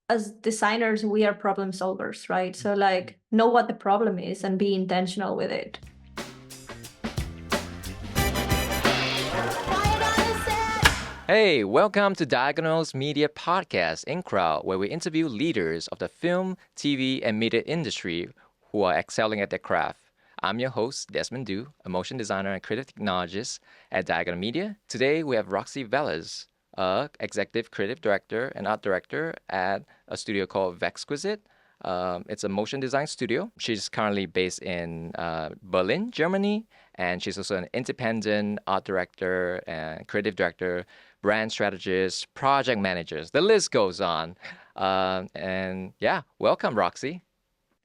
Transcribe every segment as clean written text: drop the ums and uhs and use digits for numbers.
as designers, we are problem solvers, right? So like know what the problem is and be intentional with it. Hey, welcome to Diagonal's Media Podcast in Crowd, where we interview leaders of the film, TV, and media industry who are excelling at their craft. I'm your host, Desmond Du, a motion designer and creative technologist at Diagonal Media. Today, we have Roxy Velez, a executive creative director and art director at a studio called Vexquisit. It's a motion design studio. She's currently based in Berlin, Germany, and she's also an independent art director and creative director, brand strategist, project managers. The list goes on. And yeah, welcome, Roxy.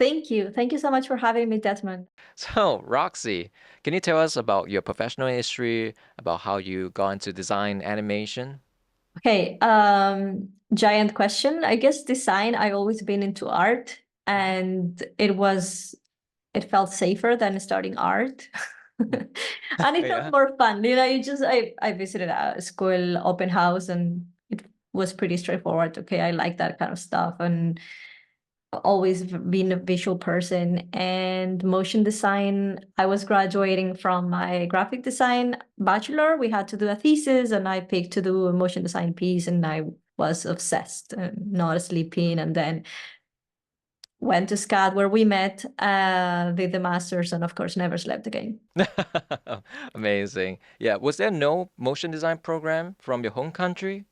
Thank you. Thank you so much for having me, Desmond. So, Roxy, can you tell us about your professional history, about how you got into design animation? Okay, giant question. I guess design, I've always been into art, and it felt safer than studying art. And it felt Yeah. more fun. I visited a school open house and it was pretty straightforward. Okay, I like that kind of stuff and always been a visual person. And motion design, I was graduating from my graphic design bachelor. We had to do a thesis and I picked to do a motion design piece and I was obsessed and not sleeping. And then went to SCAD where we met, did the masters, and of course never slept again. Amazing. Yeah. Was there no motion design program from your home country?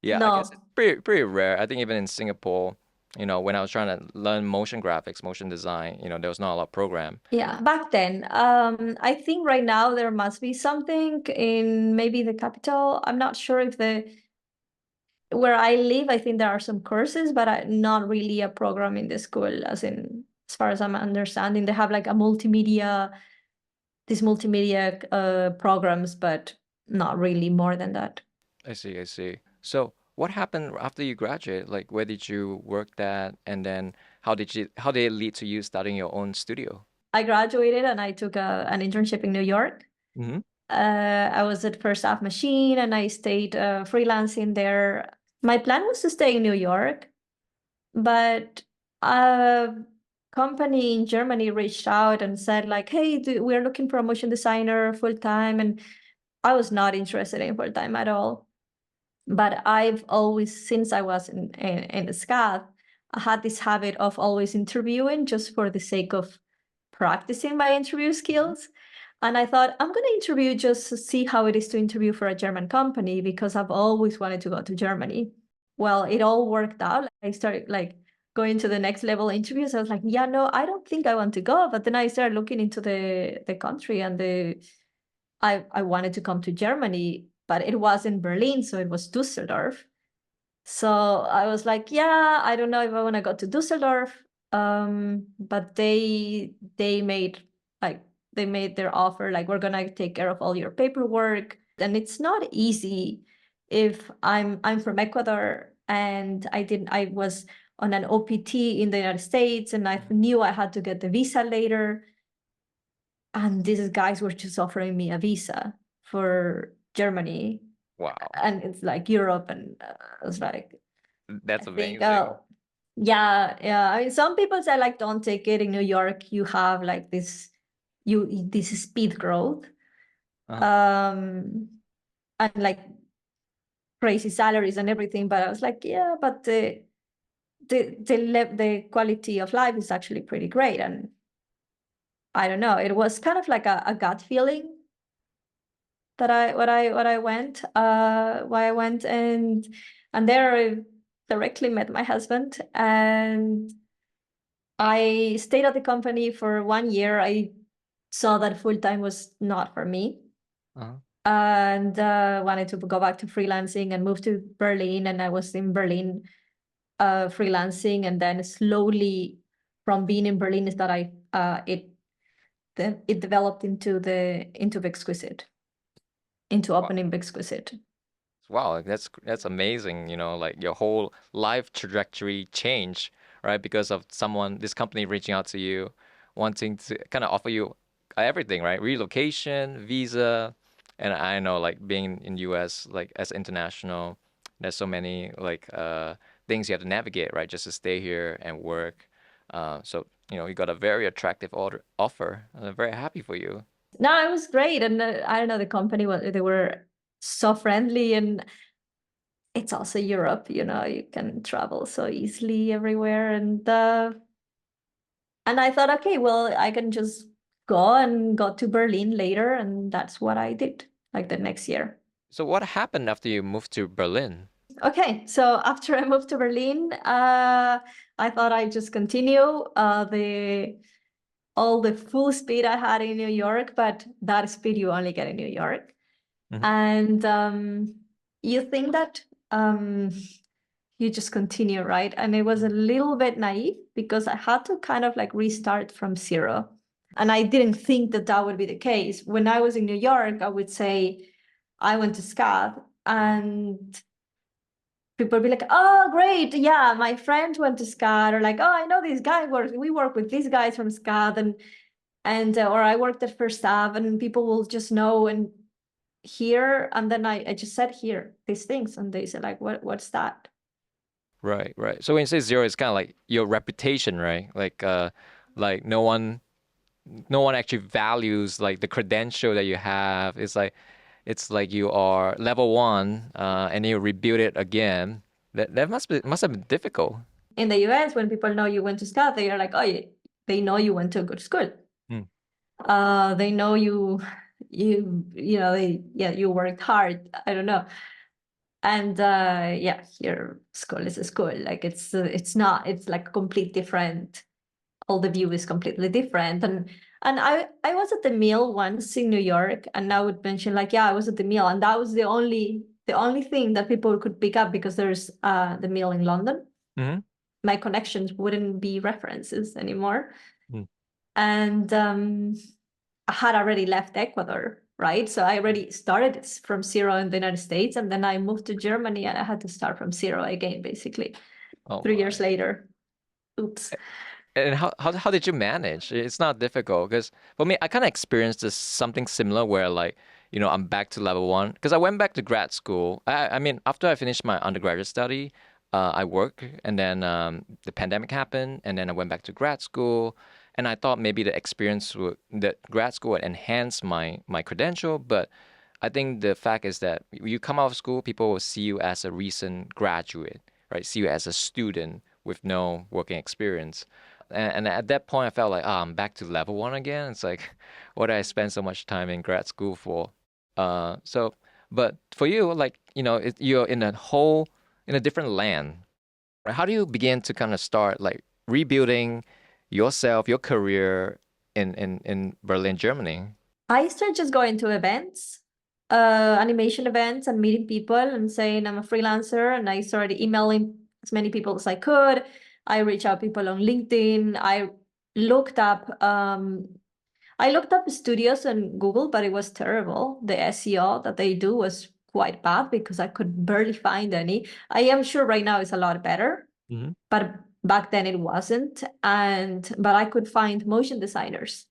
Yeah, I guess No, it's pretty rare. I think even in Singapore, when I was trying to learn motion graphics, motion design, there was not a lot of program. yeah, back then. I think right now there must be something in maybe the capital. I'm not sure if the where I live, I think there are some courses, but not really a program in the school, as far as I'm understanding. They have like these multimedia programs, but not really more than that. I see, I see. So what happened after you graduated? Like, where did you work that? And then how did it lead to you starting your own studio? I graduated and I took an internship in New York. Mm-hmm. I was at First Half Machine and I stayed freelancing there. My plan was to stay in New York, but a company in Germany reached out and said like, "Hey, we're looking for a motion designer full time," and I was not interested in full time at all. But I've always, since I was in SCAD, I had this habit of always interviewing just for the sake of practicing my interview skills. And I thought, I'm going to interview just to see how it is to interview for a German company because I've always wanted to go to Germany. Well, it all worked out. I started like going to the next level interviews. I was like, yeah, no, I don't think I want to go. But then I started looking into the country and I wanted to come to Germany, but it was in Berlin, so it was Düsseldorf. So I was like, yeah, I don't know if I want to go to Düsseldorf. But they made like they made their offer like we're gonna take care of all your paperwork. And it's not easy if I'm from Ecuador and I was on an OPT in the United States and I knew I had to get the visa later. And these guys were just offering me a visa for Germany Wow, and it's like Europe and I was like I that's think, amazing. oh, yeah, yeah. I mean, some people say like, don't take it in New York. You have like this speed growth, Uh-huh. um, and like crazy salaries and everything. But I was like, yeah, but the quality of life is actually pretty great. And I don't know, it was kind of like a gut feeling that I went, why I went and there I directly met my husband and I stayed at the company for 1 year. I saw that full time was not for me Uh-huh. and wanted to go back to freelancing and move to Berlin. And I was in Berlin freelancing, and then slowly from being in Berlin is that it developed into Vexquisit, into Wow. opening Vexquisit. Wow, that's amazing, like your whole life trajectory changed, right? Because of this company reaching out to you, wanting to kind of offer you everything, right? Relocation, visa, and I know like being in US, like as international, there's so many like things you have to navigate, right? Just to stay here and work. So, you got a very attractive offer. I'm very happy for you. No, it was great. And I don't know, the company was, they were so friendly, and it's also Europe, you can travel so easily everywhere. And I thought, okay, well, I can just go to Berlin later, and that's what I did, like the next year. So what happened after you moved to Berlin? Okay, so after I moved to Berlin, I thought I'd just continue the all the full speed I had in New York, but that speed you only get in New York. Mhm. And you think that um, you just continue, right? And it was a little bit naive because I had to kind of like restart from zero. And I didn't think that that would be the case. When I was in New York, I would say I went to SCAD, and people would be like, oh, great. Yeah, my friend went to SCAD, or like, oh, I know this guy we work with these guys from SCAD, and or I worked at First Staff, and people will just know. And here, and then I just said here these things, and they said like, what's that? Right, right. So when you say zero, it's kind of like your reputation, right? Like no one actually values like the credential that you have. It's like you are level one, and you rebuild it again. That must have been difficult. In the US, when people know you went to SCAD, they are like, oh, they know you went to a good school. Mm. They know you worked hard. I don't know. And yeah, your school is a school. Like it's not. It's like complete different. All the view is completely different. And I was at the mill once in New York, and I would mention like, yeah, I was at the mill, and that was the only thing that people could pick up, because there's the mill in London. Hmm. My connections wouldn't be references anymore. Mm. And I had already left Ecuador, right? So I already started from zero in the United States, and then I moved to Germany, and I had to start from zero again, basically, Oh 3 years my. later. Oops. And how did you manage? It's not difficult because for me, I kind of experienced this something similar where like, I'm back to level one because I went back to grad school. I mean, after I finished my undergraduate study, I work and then the pandemic happened and then I went back to grad school and I thought maybe that grad school would enhance my credential, but I think the fact is that you come out of school, people will see you as a recent graduate, right? See you as a student with no working experience. And at that point, I felt like, I'm back to level one again. It's like, what did I spend so much time in grad school for? So, but for you, like, you're in a different land, right? How do you begin to kind of start like rebuilding yourself, your career in Berlin, Germany? I started just going to events, animation events, and meeting people and saying I'm a freelancer. And I started emailing as many people as I could. I reached out people on LinkedIn. Looked up um, I looked up studios on Google, but it was terrible. The SEO that they do was quite bad because I could barely find any. I am sure right now it's a lot better, Hmm. but back then it wasn't. But I could find motion designers.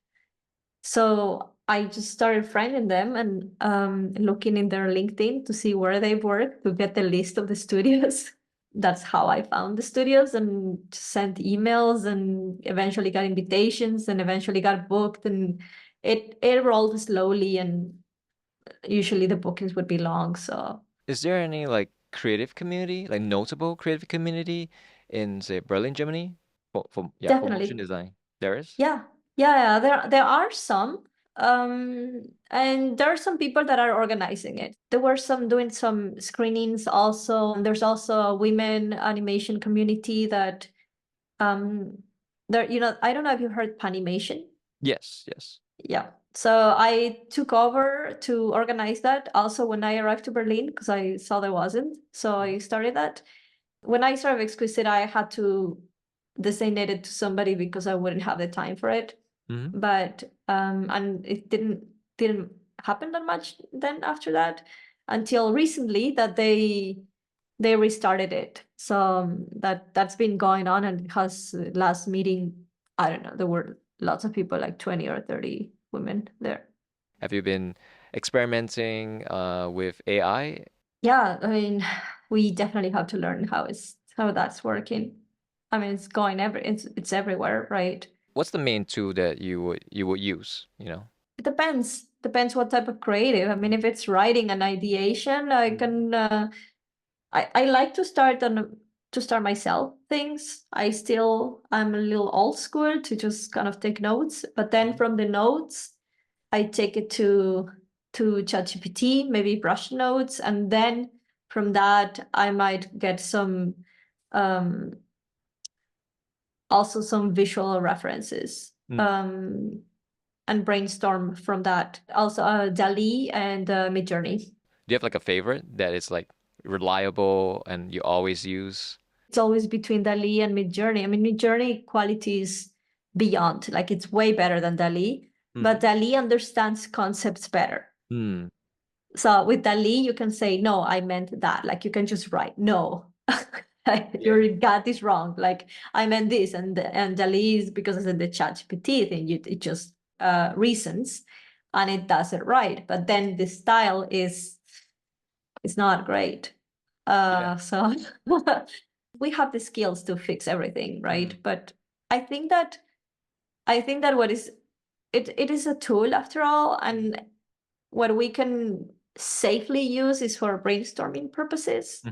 So I just started friending them and looking in their LinkedIn to see where they work, to get the list of the studios. That's how I found the studios, and sent emails, and eventually got invitations, and eventually got booked. And it rolled slowly, and usually the bookings would be long. So Is there any like creative community, like notable creative community in say Berlin, Germany? For motion definitely, design. There is? yeah, yeah. There are some, and there are some people that are organizing it. There were some doing some screenings also. And there's also a women animation community that there. I don't know if you heard Panimation. Yes, yes. Yeah. So I took over to organize that also when I arrived to Berlin, because I saw there wasn't. So I started that. When I started Exquisite, I had to designate it to somebody because I wouldn't have the time for it. Hmm. But and it didn't happen that much then after that, until recently that they restarted it. So that's been going on, and it has last meeting, I don't know, there were lots of people, like 20 or 30 women there. Have you been experimenting with AI? Yeah, I mean, we definitely have to learn how that's working. I mean, it's going it's everywhere, right? What's the main tool that you would use, you know? It depends what type of creative. I mean, if it's writing an ideation, I can I like to start myself things. I'm a little old school to just kind of take notes, but then from the notes I take it to ChatGPT, maybe brush notes, and then from that I might get some also some visual references and brainstorm from that. Also DALL-E and Midjourney. Do you have like a favorite that is like reliable and you always use? It's always between DALL-E and Midjourney. I mean, Midjourney quality is beyond, like it's way better than DALL-E, but DALL-E understands concepts better. So with DALL-E, you can say, no, I meant that. Like you can just write, no, your gut is wrong. Like I meant this, and DALL-E is because of the ChatGPT thing. It just reasons, and it does it right. But then the style is not great. So we have the skills to fix everything, right? But I think that what is it is a tool after all, and what we can safely use is for brainstorming purposes.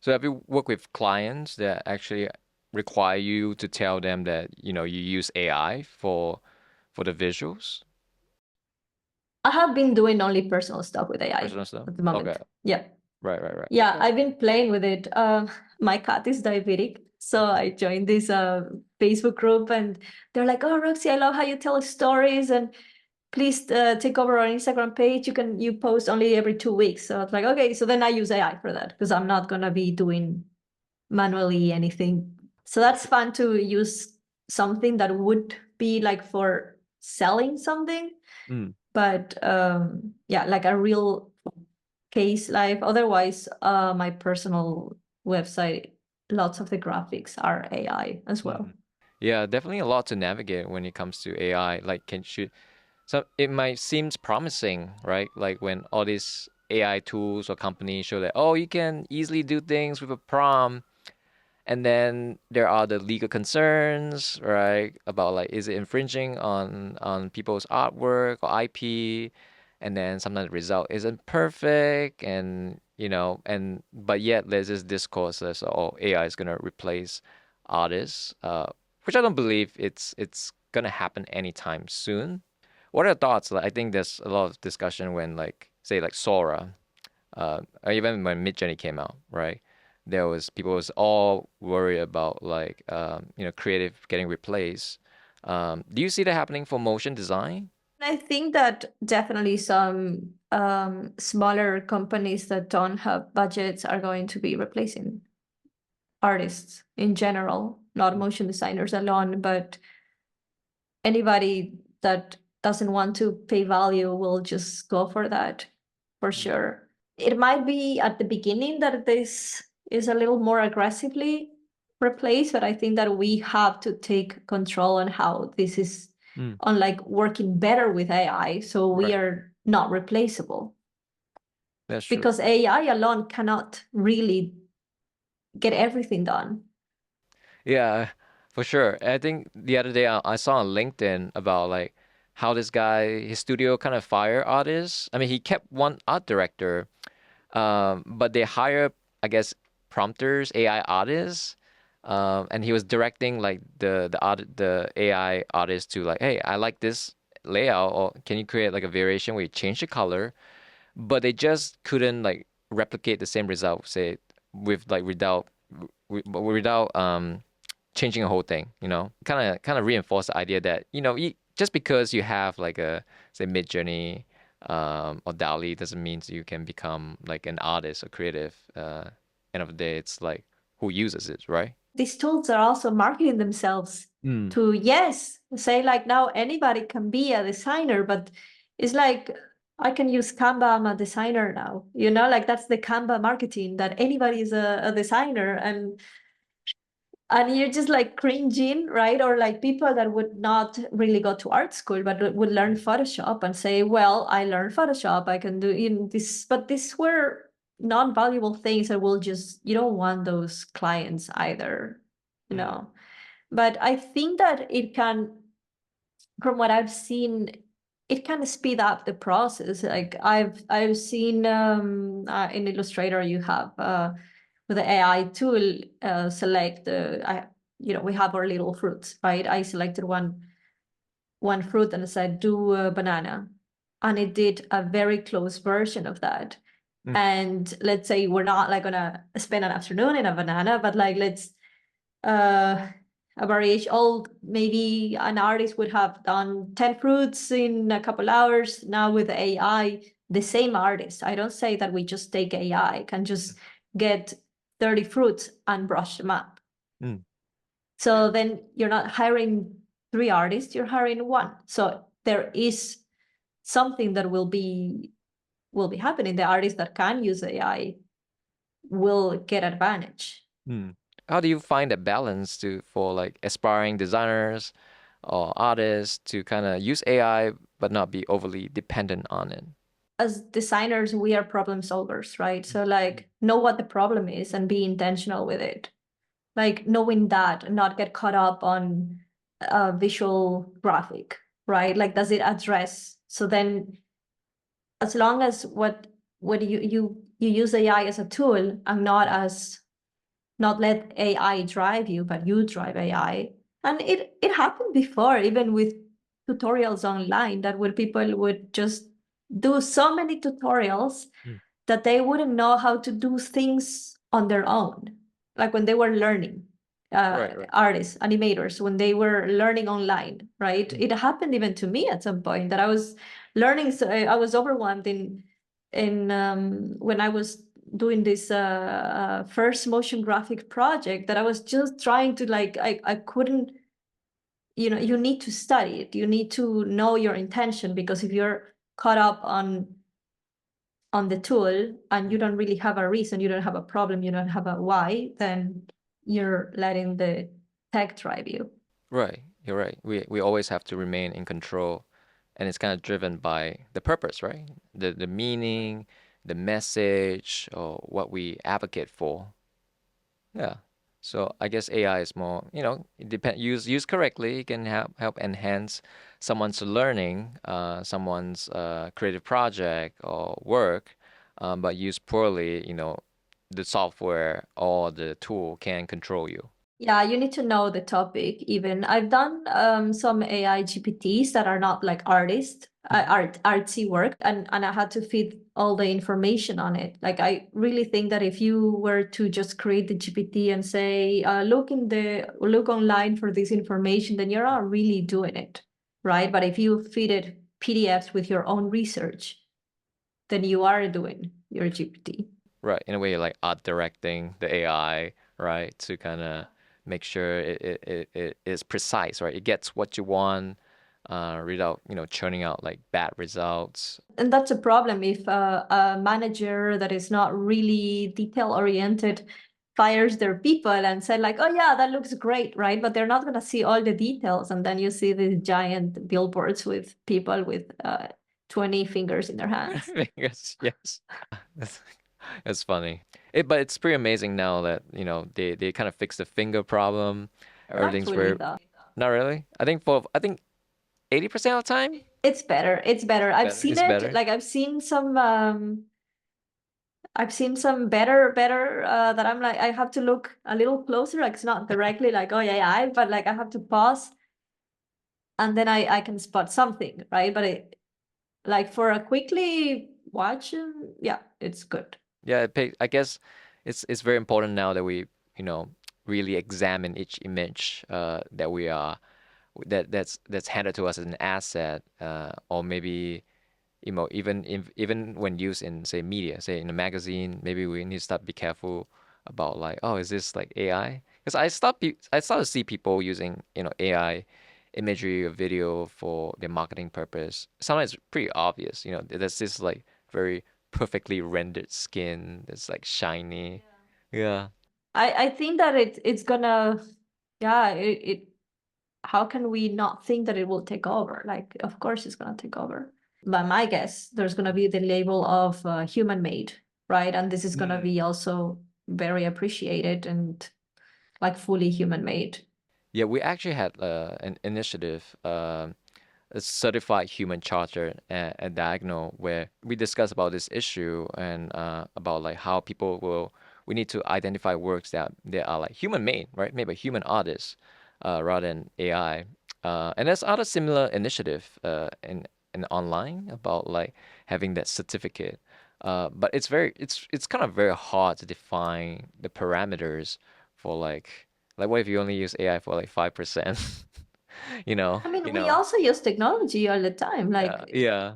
So have you worked with clients that actually require you to tell them that, you know, you use AI for the visuals? I have been doing only personal stuff with AI Personal stuff? at the moment. Okay. Yeah. Right. Yeah, I've been playing with it. My cat is diabetic, so I joined this Facebook group, and they're like, "Oh, Roxy, I love how you tell stories, and please take over our Instagram page. You post only every 2 weeks." So it's like, okay, so then I use AI for that because I'm not gonna be doing manually anything. So that's fun to use something that would be like for selling something, but yeah, like a real case life. Otherwise, my personal website, lots of the graphics are AI as well. Yeah, definitely a lot to navigate when it comes to AI. Like, so it might seems promising, right? Like when all these AI tools or companies show that, oh, you can easily do things with a prompt. And then there are the legal concerns, right? About like, is it infringing on people's artwork or IP? And then sometimes the result isn't perfect, and you know, but yet there's this discourse that oh, AI is gonna replace artists, which I don't believe it's gonna happen anytime soon. What are your thoughts? Like, I think there's a lot of discussion when like say like Sora, or even when Midjourney came out, right? There was people was all worried about like you know, creative getting replaced. Do you see that happening for motion design? I think that definitely some smaller companies that don't have budgets are going to be replacing artists in general, not motion designers alone, but anybody that doesn't want to pay value will just go for that for sure. It might be at the beginning that this is a little more aggressively replaced, but I think that we have to take control on how this is on like working better with AI, so we are not replaceable. That's true. Because AI alone cannot really get everything done. Yeah, for sure. I think the other day I saw on LinkedIn about like how this guy, his studio kind of fire artists. I mean, he kept one art director, but they hire, I guess, prompters, AI artists, and he was directing like the AI artist to like, hey, I like this layout, or can you create like a variation where you change the color? But they just couldn't like replicate the same result, say with like without changing a whole thing, you know, kind of reinforce the idea that, you know, just because you have like a say Midjourney or DALL-E doesn't mean you can become like an artist or creative. End of the day, it's like who uses it, right? These tools are also marketing themselves to, yes, say like now anybody can be a designer, but it's like I can use Canva, I'm a designer now, you know, like that's the Canva marketing, that anybody is a designer, and you're just like cringing, right? Or like people that would not really go to art school, but would learn Photoshop and say, well, I learned Photoshop, I can do in this, but these were non-valuable things that will just, you don't want those clients either, you know. But I think that it can, from what I've seen, it can speed up the process. Like I've seen in Illustrator, you have with the AI tool select we have our little fruits, right? I selected one fruit and I said do a banana, and it did a very close version of that. And let's say we're not like gonna spend an afternoon in a banana, but like let's a variation, maybe an artist would have done 10 fruits in a couple hours. Now with AI, the same artist, I don't say that we just take AI, can just get 30 fruits and brush them up. So then you're not hiring 3 artists, you're hiring 1. So there is something that will be happening. The artists that can use AI will get advantage. How do you find a balance for like aspiring designers or artists to kind of use AI but not be overly dependent on it? As designers, we are problem solvers, right? So like know what the problem is and be intentional with it. Like knowing that and not get caught up on a visual graphic, right? Like does it address? So then as long as what you use AI as a tool and not let AI drive you, but you drive AI. And it happened before, even with tutorials online, that where people would just do so many tutorials that they wouldn't know how to do things on their own. Like when they were learning, Right. artists, animators, when they were learning online, right? It happened even to me at some point that I was learning, so I was overwhelmed in when I was doing this first motion graphic project, that I was just trying to like I couldn't, you need to study it, you need to know your intention, because if you're caught up on the tool and you don't really have a reason, you don't have a problem, you don't have a why, then you're letting the tech drive you. Right. You're right. We always have to remain in control, and it's kind of driven by the purpose, right? The meaning, the message, or what we advocate for. Yeah. So I guess AI is more, it used correctly, it can help enhance someone's learning, someone's creative project or work, but used poorly, the software or the tool can control you. Yeah, you need to know the topic even. I've done some AI GPTs that are not like artsy work, and I had to feed all the information on it. Like I really think that if you were to just create the GPT and say, look online for this information, then you're not really doing it, right? But if you feed it PDFs with your own research, then you are doing your GPT. Right. In a way, like art directing the AI, right? To kind of make sure it is precise, right? It gets what you want, without, churning out like bad results. And that's a problem if a manager that is not really detail oriented fires their people and said like, oh yeah, that looks great, right? But they're not going to see all the details. And then you see these giant billboards with people with 20 fingers in their hands. Yes, yes. That's, that's funny. But it's pretty amazing now that, they kind of fixed the finger problem. Everything's Not really very, though. not really. I think 80% of the time, It's better. It's better. I've seen it's it. better. Like I've seen some better that I'm like, I have to look a little closer. Like it's not directly like, oh yeah, but like I have to pause and then I can spot something, right? But like for a quickly watch, yeah, it's good. Yeah, I guess it's very important now that we, really examine each image that we are that's handed to us as an asset, or maybe, even when used in, say, media, say in a magazine, maybe we need to start be careful about like, oh, is this like AI? Because I start to see people using, AI imagery or video for their marketing purpose. Sometimes it's pretty obvious, there's this like very perfectly rendered skin that's like shiny. Yeah. I think that it's gonna, yeah, it how can we not think that it will take over? Like, of course it's gonna take over. But my guess, there's gonna be the label of human made. right? And this is gonna be also very appreciated and like fully human made. Yeah, we actually had an initiative, a certified human charter at Diagonal, where we discuss about this issue and about like how people will we need to identify works that they are like human made, right? Maybe human artists rather than AI. And there's other similar initiative in online about like having that certificate. But it's kind of very hard to define the parameters for like what if you only use AI for like 5%? You know? I mean, we also use technology all the time. Like Yeah.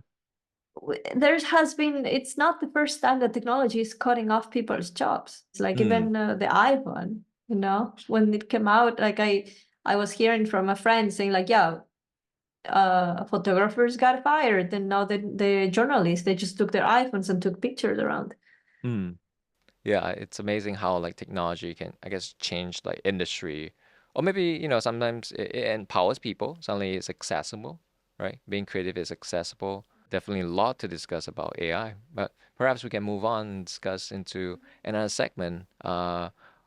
there has been, it's not the first time that technology is cutting off people's jobs. It's like even the iPhone, you know, when it came out, like I was hearing from a friend saying like, yeah, photographers got fired, and now the journalists, they just took their iPhones and took pictures around. Mm. Yeah, it's amazing how like technology can, I guess, change like industry, or maybe, sometimes it empowers people. Suddenly it's accessible, right? Being creative is accessible. Definitely a lot to discuss about AI, but perhaps we can move on and discuss into another segment.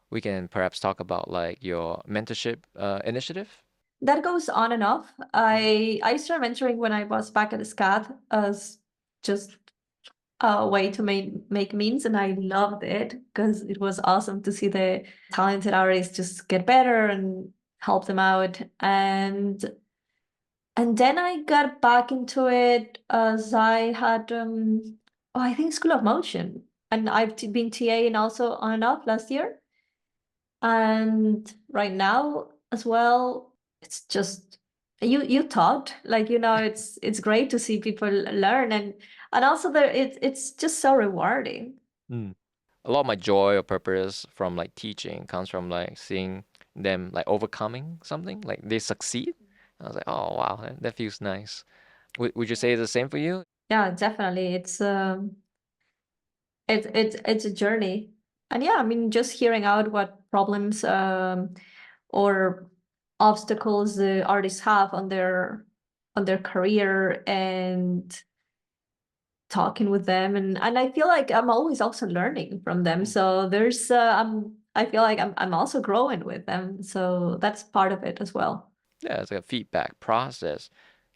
We can perhaps talk about like your mentorship initiative. That goes on and off. I started mentoring when I was back at the SCAD as just a way to make memes, and I loved it because it was awesome to see the talented artists just get better and help them out. And then I got back into it as I had oh, I think School of Motion, and I've been TAing also on and off last year. And right now as well, it's just you taught, like, it's great to see people learn, and also there it's just so rewarding. Mm. A lot of my joy or purpose from like teaching comes from like seeing them like overcoming something, like they succeed. I was like, oh wow, that feels nice. Would you say it's the same for you? Yeah, definitely. It's a journey. And yeah, I mean, just hearing out what problems or obstacles the artists have on their career, and talking with them, and I feel like I'm always also learning from them. So there's I feel like I'm also growing with them. So that's part of it as well. Yeah, it's like a feedback process.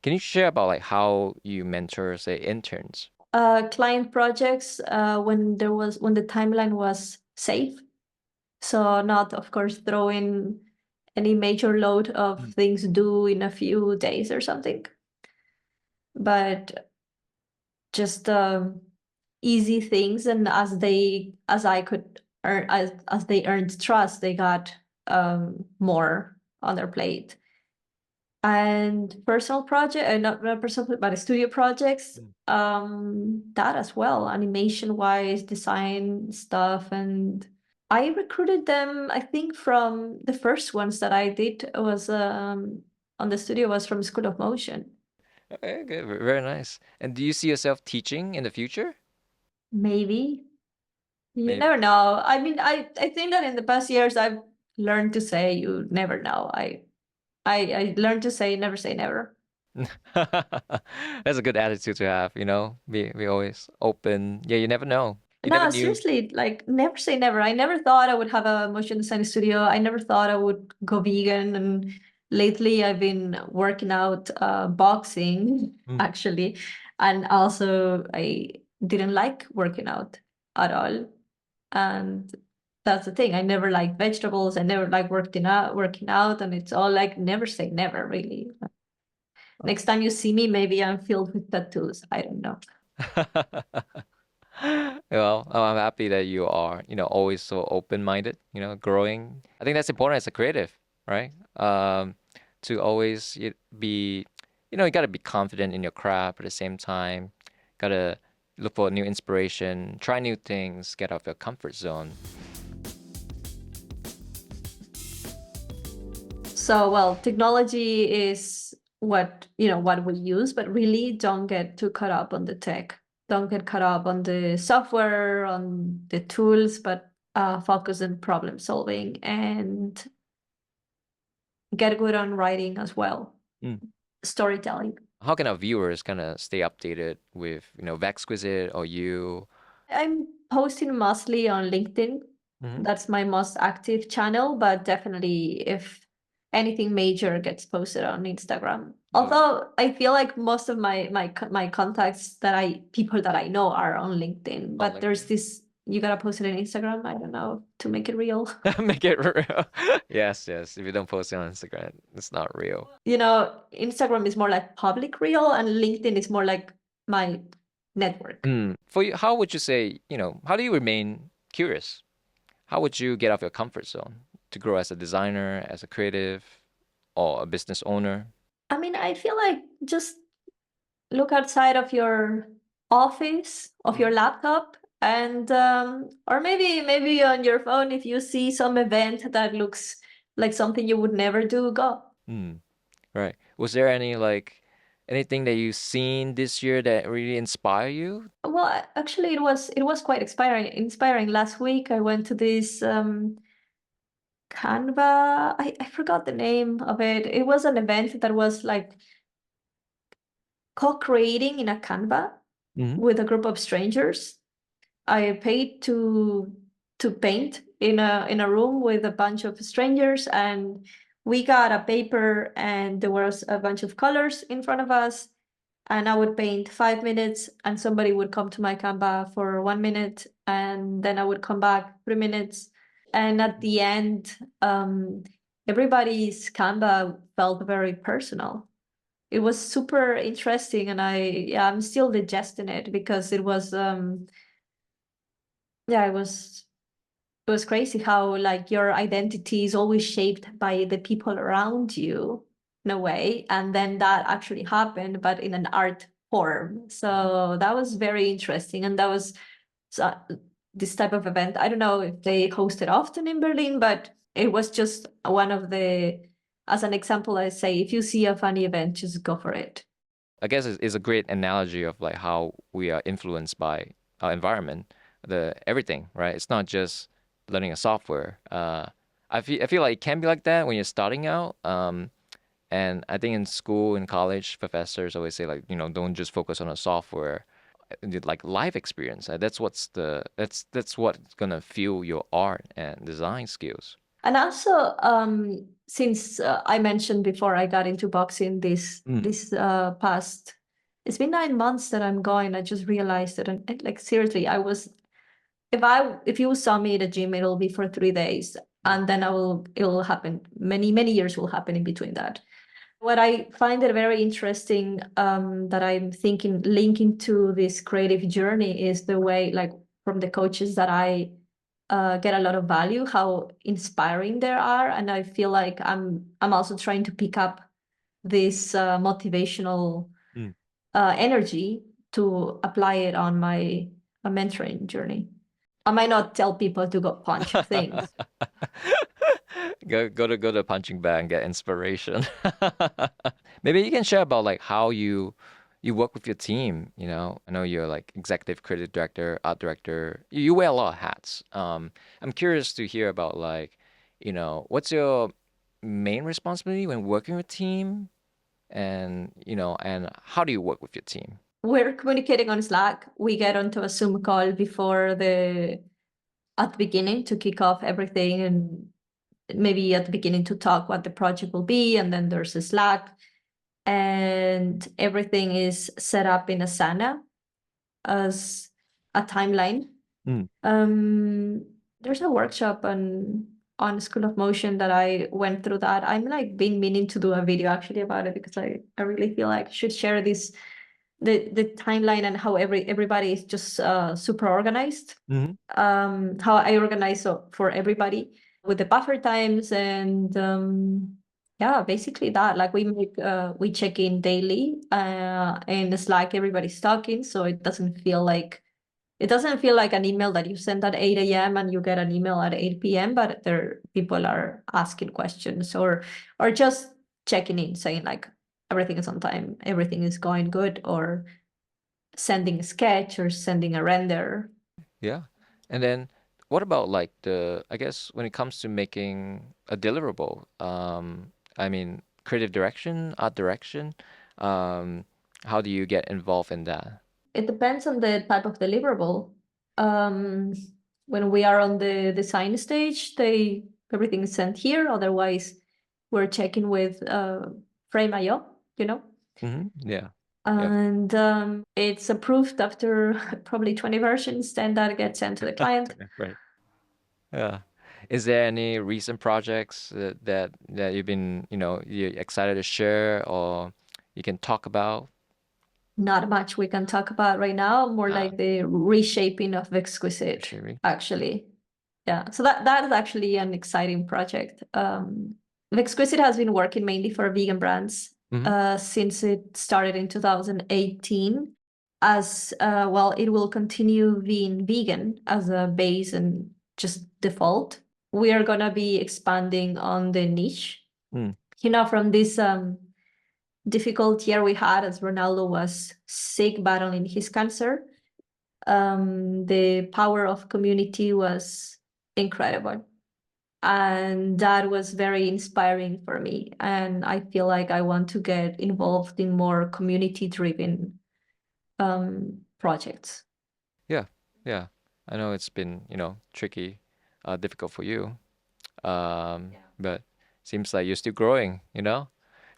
Can you share about like how you mentor, say, interns? Client projects, when the timeline was safe. So not, of course, throwing any major load of things due in a few days or something, but just easy things. And as I could earn, as they earned trust, they got more on their plate. And personal project, not personal, but studio projects, that as well, animation wise, design stuff. And I recruited them, I think, from the first ones that I did was on the studio was from School of Motion. Okay, good, very nice. And do you see yourself teaching in the future? Maybe. You Maybe. never know. I mean, I think that in the past years I've learned to say you never know. I learned to say never. That's a good attitude to have, you know? Be always open. Yeah, you never know. You never No, knew. seriously, like never say never. I never thought I would have a motion design studio. I never thought I would go vegan. And lately I've been working out boxing Mm. actually. And also I didn't like working out at all. And that's the thing. I never liked vegetables. I never like working out, and it's all like never say never, really. Next time you see me, maybe I'm filled with tattoos. I don't know. Well, I'm happy that you are, always so open-minded, growing. I think that's important as a creative, right? To always be, you got to be confident in your craft at the same time. Got to look for new inspiration, try new things, get out of your comfort zone. So, well, technology is what we use, but really don't get too caught up on the tech. Don't get caught up on the software, on the tools, but focus on problem solving and get good on writing as well, Mm. storytelling. How can our viewers kind of stay updated with, Vexquisit or you? I'm posting mostly on LinkedIn. Mhm. That's my most active channel, but definitely if anything major gets posted on Instagram. Although I feel like most of my contacts people that I know are on LinkedIn, but there's LinkedIn. this you gotta post it on Instagram. I don't know to make it real. Make it real. Yes, yes. If you don't post it on Instagram, it's not real. Instagram is more like public real, and LinkedIn is more like my network. For you, how would you say, how do you remain curious? How would you get out of your comfort zone to grow as a designer, as a creative, or a business owner? I mean, I feel like just look outside of your office, of your laptop, and or maybe on your phone, if you see some event that looks like something you would never do, go. Mm, right. Was there anything that you've seen this year that really inspire you? Well, actually, it was quite inspiring. Last week, I went to this Canva. I forgot the name of it. It was an event that was like co-creating in a Canva Hmm. with a group of strangers. I paid to paint in a room with a bunch of strangers, and we got a paper and there was a bunch of colors in front of us, and I would paint 5 minutes and somebody would come to my Canva for 1 minute, and then I would come back 3 minutes, and at the end everybody's Canva felt very personal. It was super interesting, and I'm still digesting it because it was yeah, it was crazy how like your identity is always shaped by the people around you in a way, and then that actually happened, but in an art form. So that was very interesting, and that was so, this type of event. I don't know if they host it often in Berlin, but it was just one of the, as an example, I say, if you see a funny event, just go for it. I guess it's a great analogy of like how we are influenced by our environment, the everything, right? It's not just learning a software. I feel like it can be like that when you're starting out. And I think in school, in college, professors always say like, don't just focus on a software, like life experience. That's what's gonna fuel your art and design skills. And also, since I mentioned before I got into boxing Mm. this past, it's been 9 months that I'm going. I just realized that, like seriously, I was if you saw me at a gym, it'll be for 3 days, and then it'll happen. Many years will happen in between that. What I find it very interesting, that I'm thinking linking to this creative journey is the way, like from the coaches that I get a lot of value, how inspiring they are, and I feel like I'm also trying to pick up this motivational Mm. energy to apply it on my mentoring journey. I might not tell people to go punch things. Go to the punching bag and get inspiration. Maybe you can share about like how you work with your team. I know you're like executive creative director, art director. You wear a lot of hats. I'm curious to hear about like, what's your main responsibility when working with team, and how do you work with your team? We're communicating on Slack. We get onto a Zoom call before at the beginning to kick off everything, and maybe at the beginning to talk what the project will be, and then there's a Slack, and everything is set up in Asana as a timeline. Mm. Um, there's a workshop on School of Motion that I went through that. I'm like been meaning to do a video actually about it because I really feel like I should share the timeline and how everybody is just super organized. Hmm. How I organize for everybody with the buffer times, and yeah, basically that. Like we check in daily, and it's like everybody's talking, so it doesn't feel like an email that you send at 8 a.m. and you get an email at 8 p.m., but there people are asking questions or just checking in, saying like everything is on time, everything is going good, or sending a sketch or sending a render. Yeah. And then what about like I guess when it comes to making a deliverable, I mean, creative direction, art direction, um, how do you get involved in that? It depends on the type of deliverable. when we are on the design stage, everything is sent here. Otherwise, we're checking with Frame.io, you know. Yeah. And it's approved after probably 20 versions, then that gets sent to the client. Right. Yeah. Is there any recent projects that you've been, you're excited to share or you can talk about? Not much we can talk about right now, more like the reshaping of Vexquisit, Sherry? actually. Yeah, so that is actually an exciting project. Vexquisit has been working mainly for vegan brands since it started in 2018. As well, it will continue being vegan as a base and just default. We are gonna be expanding on the niche. From this difficult year we had as Ronaldo was sick battling his cancer, the power of community was incredible. And that was very inspiring for me. And I feel like I want to get involved in more community-driven projects. Yeah. Yeah. I know it's been, tricky, difficult for you. But seems like you're still growing, I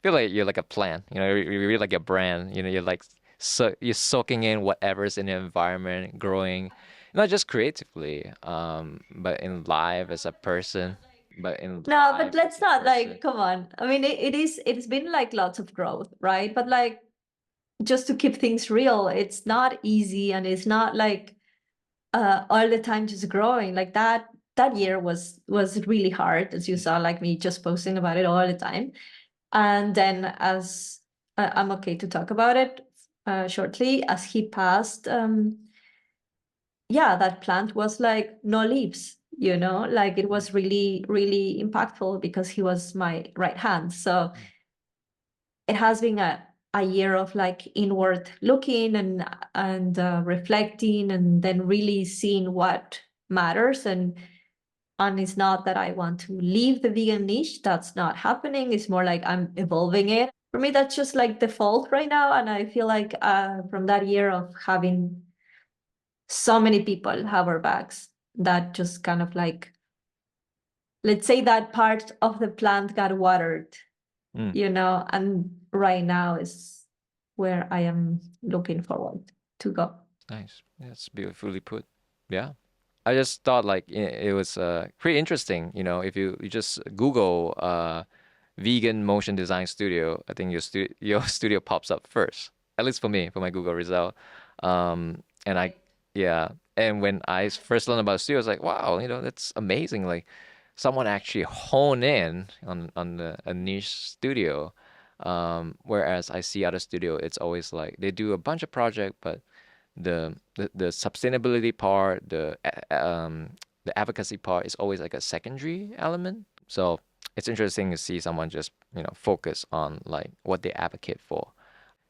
feel like you're like a plant, you're really like a brand, you're like you're soaking in whatever's in the environment, growing, not just creatively, but in life as a person. No, but let's not come on. I mean, it's been like lots of growth, right? But like, just to keep things real, it's not easy and it's not like all the time just growing. Like that year was really hard, as you saw, like me just posting about it all the time. And then as I'm okay to talk about it shortly, as he passed, that plant was like no leaves, like it was really, really impactful because he was my right hand. So it has been a year of like inward looking and reflecting and then really seeing what matters. And it's not that I want to leave the vegan niche. That's not happening. It's more like I'm evolving it. For me, that's just like default right now. And I feel like from that year of having so many people have our backs, that just kind of like, let's say that part of the plant got watered, and right now is where I am looking forward to go. Nice. That's beautifully put. Yeah. I just thought like it was pretty interesting, if you just Google vegan motion design studio, I think your studio pops up first. At least for me, for my Google result. And and when I first learned about studio, I was like, wow, that's amazing. Like someone actually hone in on a niche studio. Whereas I see other studio, it's always like they do a bunch of project, but the sustainability part, the advocacy part is always like a secondary element. So it's interesting to see someone just focus on like what they advocate for.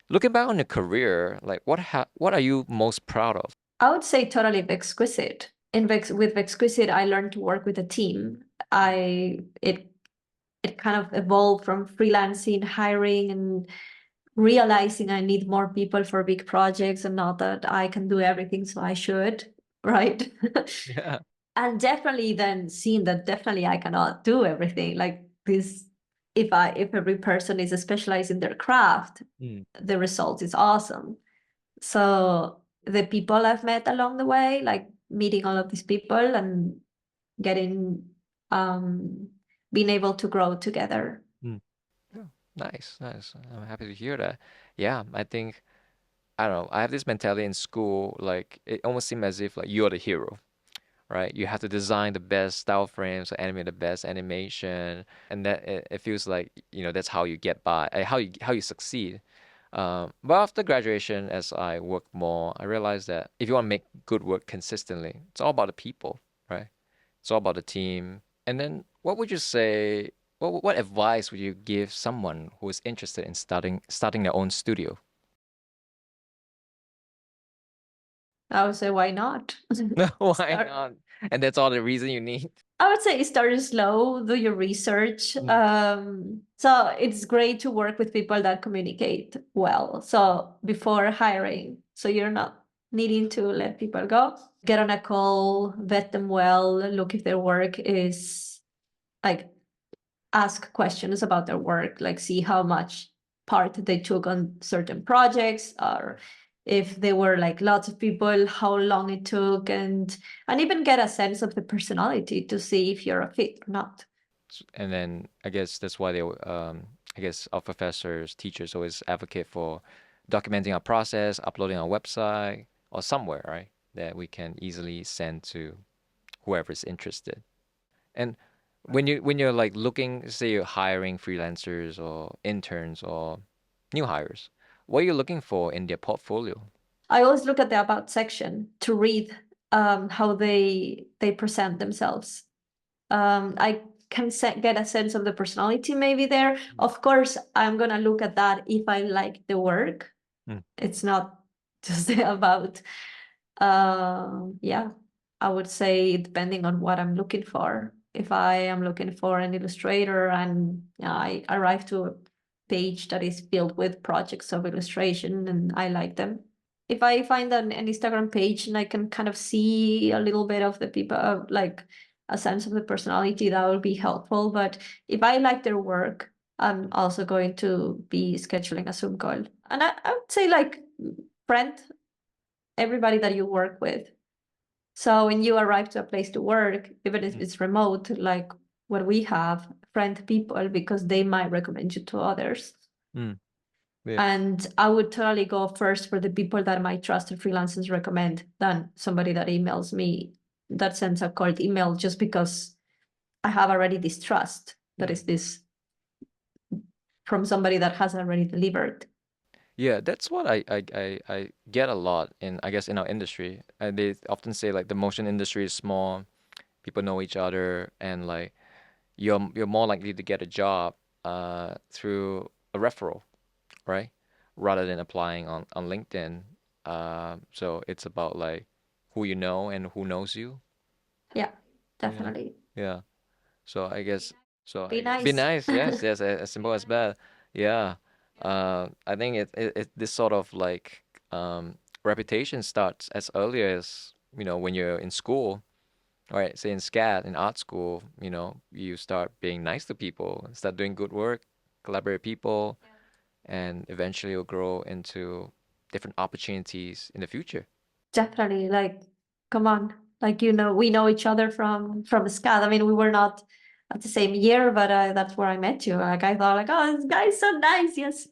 Looking back on your career, like what are you most proud of? I would say totally Vexquisit. With Vexquisit, I learned to work with a team. It kind of evolved from freelancing, hiring, and realizing I need more people for big projects and not that I can do everything, so I should, right? Yeah. And definitely then seeing that definitely I cannot do everything. Like this, if every person is specialized in their craft, the result is awesome. So the people I've met along the way, like meeting all of these people and getting being able to grow together. Yeah. Nice. I'm happy to hear that. Yeah, I think I don't know. I have this mentality in school, like it almost seems as if like you're the hero, right? You have to design the best style frames, or animate the best animation, and that it feels like that's how you get by, how you succeed. But after graduation, as I work more, I realized that if you want to make good work consistently, it's all about the people, right? It's all about the team. And then, what would you say? What advice would you give someone who is interested in starting their own studio? I would say, why not? Why not? And that's all the reason you need. I would say start slow, do your research. So it's great to work with people that communicate well. So before hiring, so you're not needing to let people go, get on a call, vet them well, look if their work is like, ask questions about their work, like see how much part they took on certain projects, or if there were like lots of people, how long it took, and even get a sense of the personality to see if you're a fit or not. And then I guess that's why I guess our professors, teachers always advocate for documenting our process, uploading our website or somewhere, right? That we can easily send to whoever's interested. And when you're like looking, say you're hiring freelancers or interns or new hires, what are you looking for in their portfolio? I always look at the about section to read how they present themselves. I can get a sense of the personality maybe there. Of course, I'm gonna look at that if I like the work. Mm. It's not just about, yeah, I would say depending on what I'm looking for. If I am looking for an illustrator and I arrive to a page that is filled with projects of illustration and I like them. If I find an Instagram page and I can kind of see a little bit of the people, like a sense of the personality, that would be helpful. But if I like their work, I'm also going to be scheduling a Zoom call. And I would say like friend, everybody that you work with. So when you arrive to a place to work, even if it's remote, like what we have, friend people, because they might recommend you to others. Mm. Yeah. And I would totally go first for the people that my trusted freelancers recommend than somebody that emails me, that sends a cold email just because I have already this trust that is this from somebody that has already delivered. Yeah, that's what I get a lot in, I guess, in our industry. They often say like the motion industry is small, people know each other, and like you're more likely to get a job through a referral, right? Rather than applying on LinkedIn. So it's about like who you know and who knows you. Yeah, Yeah. definitely. Yeah. So I guess Be be nice. nice. Yes, yes, as simple as that. Yeah. I think it this sort of like reputation starts as early as, when you're in school, right? Say in SCAD, in art school, you start being nice to people, start doing good work, collaborate with people, and eventually you'll grow into different opportunities in the future. Definitely, like, come on, like we know each other from SCAD. I mean, we were not at the same year, but that's where I met you. Like, I thought, like, oh, this guy's so nice. Yes,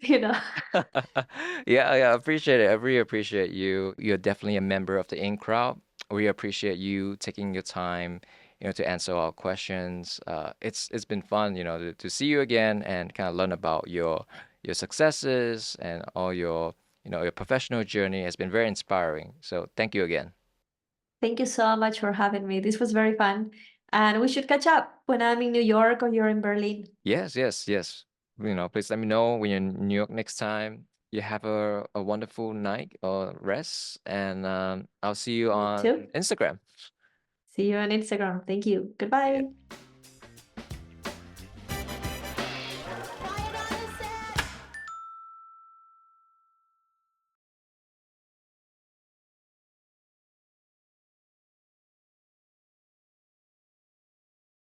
Yeah, yeah, I appreciate it. I really appreciate you. You're definitely a member of the in crowd. We appreciate you taking your time, to answer our questions. It's been fun, to see you again and kind of learn about your successes and all your professional journey has been very inspiring. So thank you again. Thank you so much for having me. This was very fun, and we should catch up when I'm in New York or you're in Berlin. Yes, yes, yes. Please let me know when you're in New York next time. You have a wonderful night or rest, and I'll see you You too. on Instagram. See you on Instagram. Thank you. Yeah. Goodbye.